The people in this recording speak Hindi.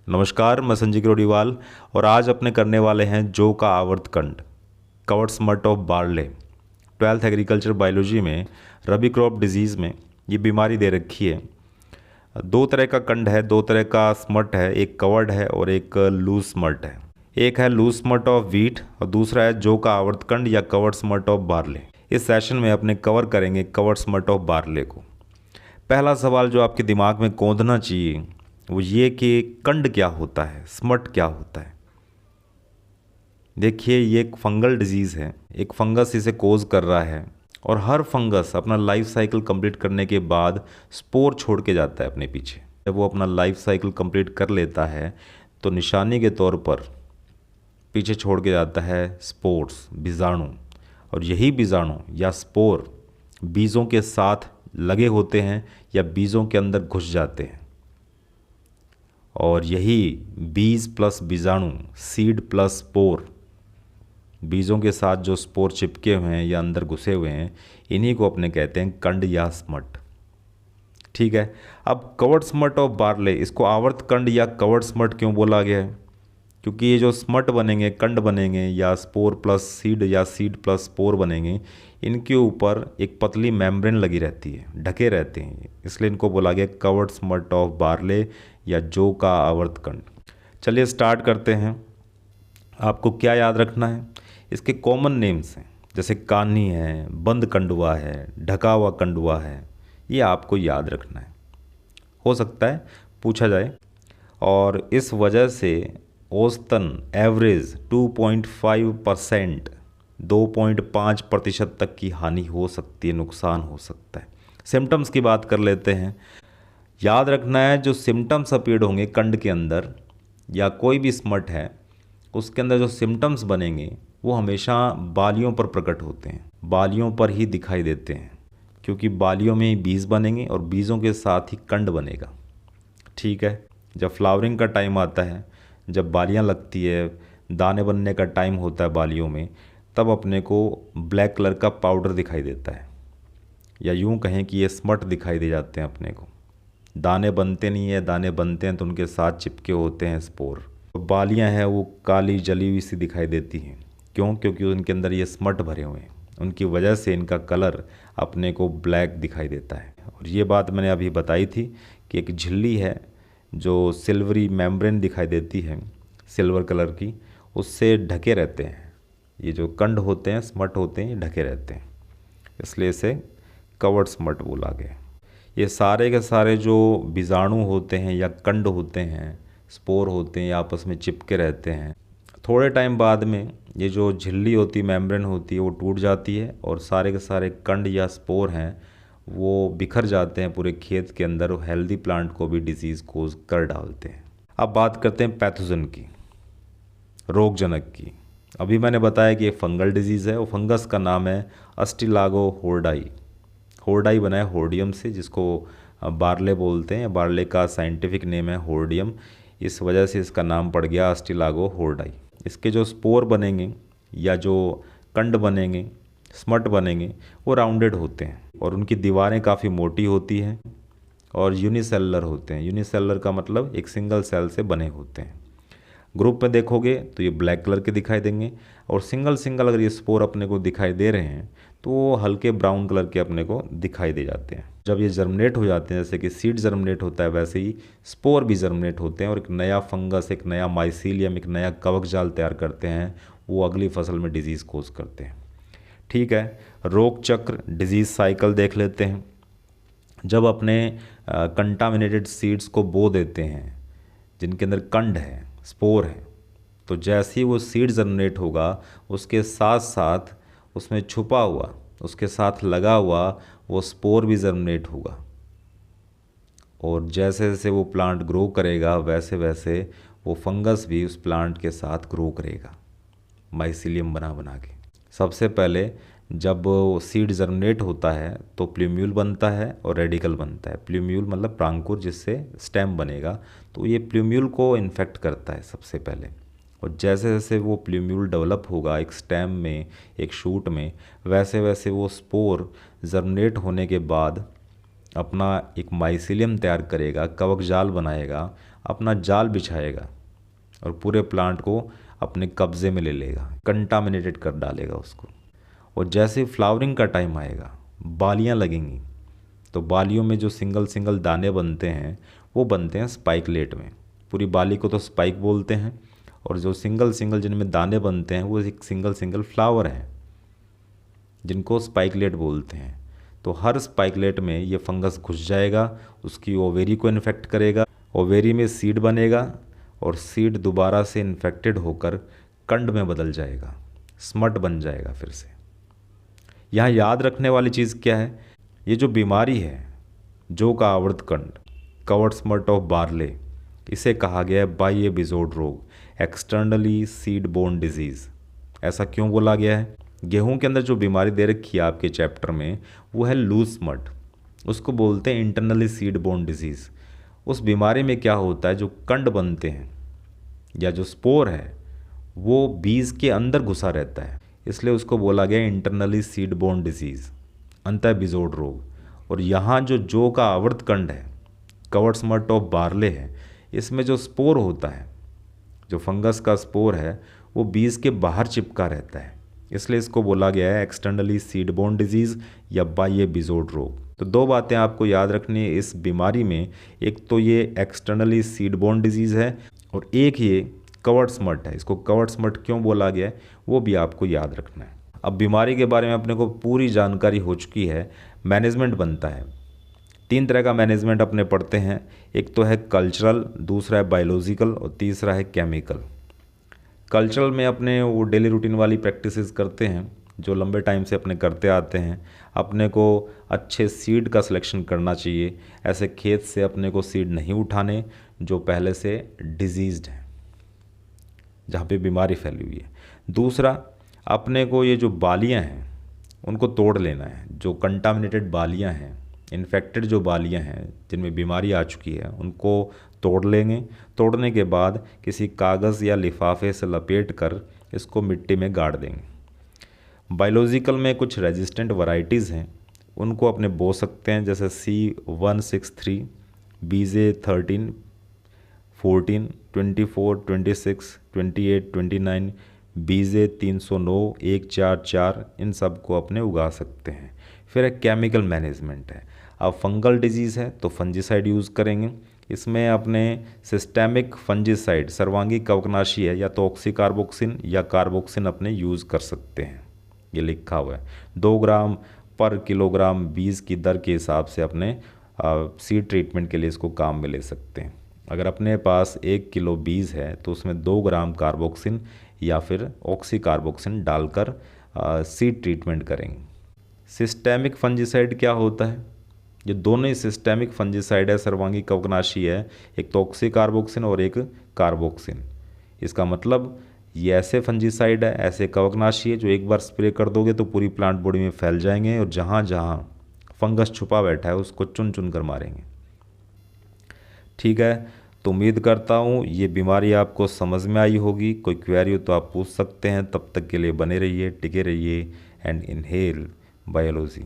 नमस्कार, मैं संजय ग्रोडीवाल और आज अपने करने वाले हैं जौ का आवर्तकंड covered smut of barley. 12th agriculture biology में रबी क्रॉप डिजीज़ में ये बीमारी दे रखी है। दो तरह का कंड है, दो तरह का स्मट है, एक कवर्ड है और एक लूज स्मट है। एक है लूज स्मट ऑफ वीट और दूसरा है जौ का आवर्तकंड या कवर्ड स्मट ऑफ बार्ले। इस सेशन में अपने कवर करेंगे कवर्ड स्मट ऑफ बार्ले को। पहला सवाल जो आपके दिमाग में कौंधना चाहिए वो ये कि कंड क्या होता है, स्मट क्या होता है। देखिए, ये एक फंगल डिजीज़ है, एक फंगस इसे कोज कर रहा है और हर फंगस अपना लाइफ साइकिल कंप्लीट करने के बाद स्पोर छोड़ के जाता है अपने पीछे। जब वो अपना लाइफ साइकिल कंप्लीट कर लेता है तो निशानी के तौर पर पीछे छोड़ के जाता है स्पोर्स, बीजाणु। और यही बीजाणु या स्पोर बीजों के साथ लगे होते हैं या बीजों के अंदर घुस जाते हैं और यही बीज प्लस बीजाणु, सीड प्लस स्पोर, बीजों के साथ जो स्पोर चिपके हुए हैं या अंदर घुसे हुए हैं, इन्हीं को अपने कहते हैं कंड या स्मट। ठीक है, अब कवर्ड स्मट ऑफ बार्ले, इसको आवर्त कंड या कवर्ड स्मट क्यों बोला गया है? क्योंकि ये जो स्मट बनेंगे, कंड बनेंगे या स्पोर प्लस सीड या सीड प्लस स्पोर बनेंगे, इनके ऊपर एक पतली मेम्ब्रेन लगी रहती है, ढके रहते हैं, इसलिए इनको बोला गया कवर्ड स्मट ऑफ बार्ले या जौ का आवर्तकंड। चलिए स्टार्ट करते हैं। आपको क्या याद रखना है? इसके कॉमन नेम्स हैं, जैसे कानी है, बंद कंडुआ है, ढका हुआ कंडुआ है, ये आपको याद रखना है। हो सकता है पूछा जाए। और इस वजह से औसतन एवरेज 2.5%, 2.5% तक की हानि हो सकती है, नुकसान हो सकता है। सिम्टम्स की बात कर लेते हैं। याद रखना है, जो सिम्टम्स अपीयर्ड होंगे कंड के अंदर या कोई भी स्मट है उसके अंदर जो सिम्टम्स बनेंगे वो हमेशा बालियों पर प्रकट होते हैं, बालियों पर ही दिखाई देते हैं, क्योंकि बालियों में ही बीज बनेंगे और बीजों के साथ ही कंड बनेगा। ठीक है, जब फ्लावरिंग का टाइम आता है, जब बालियाँ लगती है, दाने बनने का टाइम होता है बालियों में, तब अपने को ब्लैक कलर का पाउडर दिखाई देता है, या यूँ कहें कि ये स्मट दिखाई दे जाते हैं अपने को। दाने बनते नहीं है, दाने बनते हैं तो उनके साथ चिपके होते हैं स्पोर। बालियाँ हैं वो काली जली हुई सी दिखाई देती हैं। क्यों? क्योंकि उनके अंदर ये स्मट भरे हुए हैं, उनकी वजह से इनका कलर अपने को ब्लैक दिखाई देता है। और ये बात मैंने अभी बताई थी कि एक झिल्ली है जो सिल्वरी मेम्ब्रेन दिखाई देती है, सिल्वर कलर की, उससे ढके रहते हैं। ये जो कंड होते हैं, स्मट होते हैं, ये ढके रहते हैं, इसलिए इसे कवर्ड स्मट बोला गया। ये सारे के सारे जो बीजाणु होते हैं या कंड होते हैं, स्पोर होते हैं, आपस में चिपके रहते हैं। थोड़े टाइम बाद में ये जो झिल्ली होती है, मेम्ब्रेन होती है, वो टूट जाती है और सारे के सारे कंड या स्पोर हैं वो बिखर जाते हैं पूरे खेत के अंदर, वो हेल्दी प्लांट को भी डिजीज़ कोज कर डालते हैं। अब बात करते हैं पैथोजन की, रोगजनक की। अभी मैंने बताया कि ये फंगल डिजीज़ है, वो फंगस का नाम है अस्टिलागो होर्डाई। होर्डाई बना है होर्डियम से, जिसको बार्ले बोलते हैं। बार्ले का साइंटिफिक नेम है होर्डियम, इस वजह से इसका नाम पड़ गया अस्टिलागो होर्डाई। इसके जो स्पोर बनेंगे या जो कंड बनेंगे, स्मट बनेंगे, वो राउंडेड होते हैं और उनकी दीवारें काफ़ी मोटी होती हैं और यूनिसेलुलर होते हैं। यूनिसेलुलर का मतलब एक सिंगल सेल से बने होते हैं। ग्रुप में देखोगे तो ये ब्लैक कलर के दिखाई देंगे और सिंगल सिंगल अगर ये स्पोर अपने को दिखाई दे रहे हैं तो वो हल्के ब्राउन कलर के अपने को दिखाई दे जाते हैं। जब ये जर्मिनेट हो जाते हैं, जैसे कि सीड जर्मिनेट होता है, वैसे ही स्पोर भी जर्मिनेट होते हैं और एक नया फंगस, एक नया माइसीलियम, एक नया कवक जाल तैयार करते हैं। वो अगली फसल में डिजीज़ कोज करते हैं। ठीक है, रोग चक्र, डिजीज़ साइकिल देख लेते हैं। जब अपने कंटामिनेटेड सीड्स को बो देते हैं जिनके अंदर कंड है, स्पोर है, तो जैसे ही वो सीड जर्मिनेट होगा उसके साथ साथ उसमें छुपा हुआ, उसके साथ लगा हुआ वो स्पोर भी जर्मिनेट होगा। और जैसे जैसे वो प्लांट ग्रो करेगा वैसे वैसे वो फंगस भी उस प्लांट के साथ ग्रो करेगा, माइसीलियम बना बना के। सबसे पहले जब सीड जर्मिनेट होता है तो प्ल्यूम्यूल बनता है और रेडिकल बनता है। प्ल्यूम्यूल मतलब प्रांकुर, जिससे स्टेम बनेगा, तो ये प्ल्यूम्यूल को इन्फेक्ट करता है सबसे पहले। और जैसे जैसे वो प्ल्यूम्यूल डेवलप होगा एक स्टेम में, एक शूट में, वैसे वैसे वो स्पोर जर्मिनेट होने के बाद अपना एक माइसीलियम तैयार करेगा, कवक जाल बनाएगा, अपना जाल बिछाएगा और पूरे प्लांट को अपने कब्जे में ले लेगा, कंटामिनेटेड कर डालेगा उसको। और जैसे फ्लावरिंग का टाइम आएगा, बालियाँ लगेंगी, तो बालियों में जो सिंगल सिंगल दाने बनते हैं वो बनते हैं स्पाइकलेट में। पूरी बाली को तो स्पाइक बोलते हैं, और जो सिंगल सिंगल जिनमें दाने बनते हैं वो एक सिंगल सिंगल फ्लावर हैं जिनको स्पाइकलेट बोलते हैं। तो हर स्पाइकलेट में ये फंगस घुस जाएगा, उसकी ओवेरी को इन्फेक्ट करेगा, ओवेरी में सीड बनेगा और सीड दोबारा से इन्फेक्टेड होकर कंड में बदल जाएगा, स्मट बन जाएगा फिर से। यहाँ याद रखने वाली चीज़ क्या है, ये जो बीमारी है जौ का आवर्तकंड, कवर्ड स्मट ऑफ बार्ले, इसे कहा गया है बाह्य बिजोड रोग, एक्सटर्नली सीड बोर्न डिजीज़। ऐसा क्यों बोला गया है? गेहूं के अंदर जो बीमारी दे रखी है आपके चैप्टर में वो है लूज स्मट, उसको बोलते हैं इंटरनली सीड बोर्न डिजीज़। उस बीमारी में क्या होता है, जो कंड बनते हैं या जो स्पोर है वो बीज के अंदर घुसा रहता है, इसलिए उसको बोला गया इंटरनली सीड बोर्न डिजीज़, अंतः बिजोड रोग। और यहाँ जो जौ का आवर्तकंड है, कवर्ड स्मट ऑफ बार्ले है, इसमें जो स्पोर होता है, जो फंगस का स्पोर है, वो बीज के बाहर चिपका रहता है, इसलिए इसको बोला गया है एक्सटर्नली सीड बोर्न डिजीज़ या बाह्य बिजोड रोग। तो दो बातें आपको याद रखनी है इस बीमारी में, एक तो ये एक्सटर्नली सीड बोर्न डिजीज़ है और एक ये कवर्ड स्मट है। इसको कवर्ड स्मट क्यों बोला गया है वो भी आपको याद रखना है। अब बीमारी के बारे में अपने को पूरी जानकारी हो चुकी है, मैनेजमेंट बनता है। 3 तरह का मैनेजमेंट अपने पढ़ते हैं, एक तो है कल्चरल, दूसरा है बायोलॉजिकल और तीसरा है केमिकल। कल्चरल में अपने वो डेली रूटीन वाली प्रैक्टिसेस करते हैं जो लंबे टाइम से अपने करते आते हैं। अपने को अच्छे सीड का सिलेक्शन करना चाहिए, ऐसे खेत से अपने को सीड नहीं उठाने जो पहले से डिजीज़्ड हैं, जहाँ पे बीमारी फैली हुई है। दूसरा, अपने को ये जो बालियाँ हैं उनको तोड़ लेना है, जो कंटामिनेटेड बालियाँ हैं, इन्फेक्टेड जो बालियाँ हैं जिनमें बीमारी आ चुकी है, उनको तोड़ लेंगे। तोड़ने के बाद किसी कागज़ या लिफाफे से लपेट कर इसको मिट्टी में गाड़ देंगे। बायोलॉजिकल में कुछ रेजिस्टेंट वैरायटीज़ हैं, उनको अपने बो सकते हैं, जैसे C163, BJ13, 14, 24, 26, 28, 29, BJ309, 144, इन सब को अपने उगा सकते हैं। फिर एक केमिकल मैनेजमेंट है। अब फंगल डिजीज़ है तो फंजीसाइड यूज़ करेंगे। इसमें अपने सिस्टेमिक फंजीसाइड, सर्वांगी कवकनाशी है, या तो ऑक्सीकार्बोक्सिन या कार्बोक्सिन अपने यूज़ कर सकते हैं, ये लिखा हुआ है। 2 ग्राम पर किलोग्राम बीज की दर के हिसाब से अपने सीड ट्रीटमेंट के लिए इसको काम में ले सकते हैं। अगर अपने पास 1 किलो बीज है तो उसमें 2 ग्राम कार्बोक्सिन या फिर ऑक्सीकार्बोक्सिन डालकर सीड ट्रीटमेंट करेंगे। सिस्टेमिक फंजीसाइड क्या होता है? ये दोनों ही सिस्टेमिक फंजीसाइड है, सर्वांगी कवकनाशी है, एक तो ऑक्सीकार्बोक्सिन और एक कार्बोक्सिन। इसका मतलब ये ऐसे फंजीसाइड है, ऐसे कवकनाशी है जो एक बार स्प्रे कर दोगे तो पूरी प्लांट बॉडी में फैल जाएंगे और जहाँ जहाँ फंगस छुपा बैठा है उसको चुन चुन कर मारेंगे। ठीक है, तो उम्मीद करता हूँ ये बीमारी आपको समझ में आई होगी। कोई क्वेरी हो तो आप पूछ सकते हैं। तब तक के लिए बने रहिए, टिके रहिए एंड इनहेल बायोलॉजी।